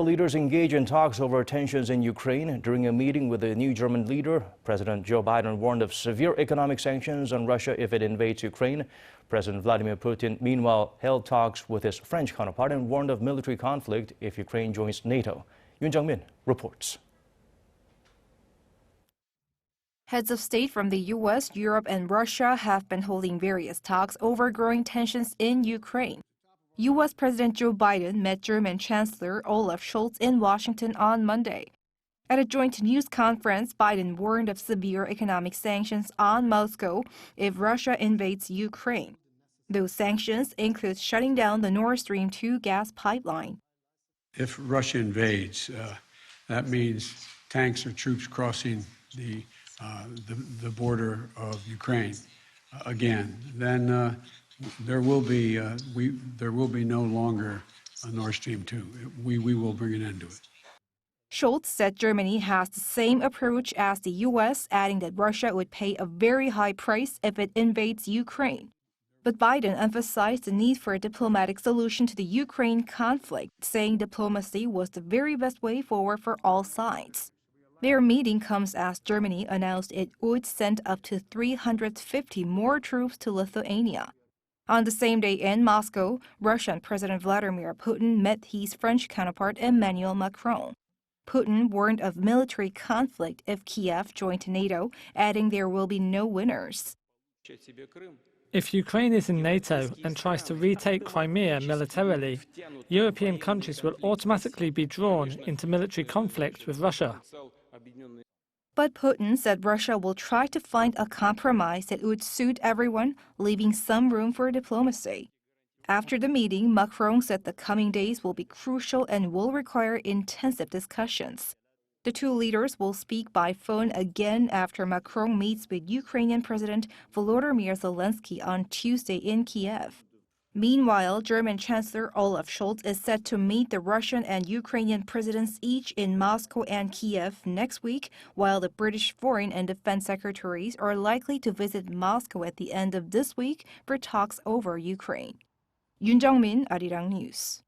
World leaders engage in talks over tensions in Ukraine. During a meeting with the new German leader, President Joe Biden warned of severe economic sanctions on Russia if it invades Ukraine. President Vladimir Putin, meanwhile, held talks with his French counterpart and warned of military conflict if Ukraine joins NATO. Yoon Jung-min reports. Heads of state from the U.S., Europe, and Russia have been holding various talks over growing tensions in Ukraine. U.S. President Joe Biden met German Chancellor Olaf Scholz in Washington on Monday. At a joint news conference, Biden warned of severe economic sanctions on Moscow if Russia invades Ukraine. Those sanctions include shutting down the Nord Stream 2 gas pipeline. If Russia invades, that means tanks or troops crossing the border of Ukraine again. Then there will be no longer a Nord Stream 2. We will bring an end to it. Scholz said Germany has the same approach as the U.S., adding that Russia would pay a very high price if it invades Ukraine. But Biden emphasized the need for a diplomatic solution to the Ukraine conflict, saying diplomacy was the very best way forward for all sides. Their meeting comes as Germany announced it would send up to 350 more troops to Lithuania. On the same day in Moscow, Russian President Vladimir Putin met his French counterpart Emmanuel Macron. Putin warned of military conflict if Kiev joined NATO, adding there will be no winners. If Ukraine is in NATO and tries to retake Crimea militarily, European countries will automatically be drawn into military conflict with Russia. But Putin said Russia will try to find a compromise that would suit everyone, leaving some room for diplomacy. After the meeting, Macron said the coming days will be crucial and will require intensive discussions. The two leaders will speak by phone again after Macron meets with Ukrainian President Volodymyr Zelensky on Tuesday in Kiev. Meanwhile, German Chancellor Olaf Scholz is set to meet the Russian and Ukrainian presidents each in Moscow and Kiev next week, while the British Foreign and Defense Secretaries are likely to visit Moscow at the end of this week for talks over Ukraine. Yoon Jung-min, Arirang News.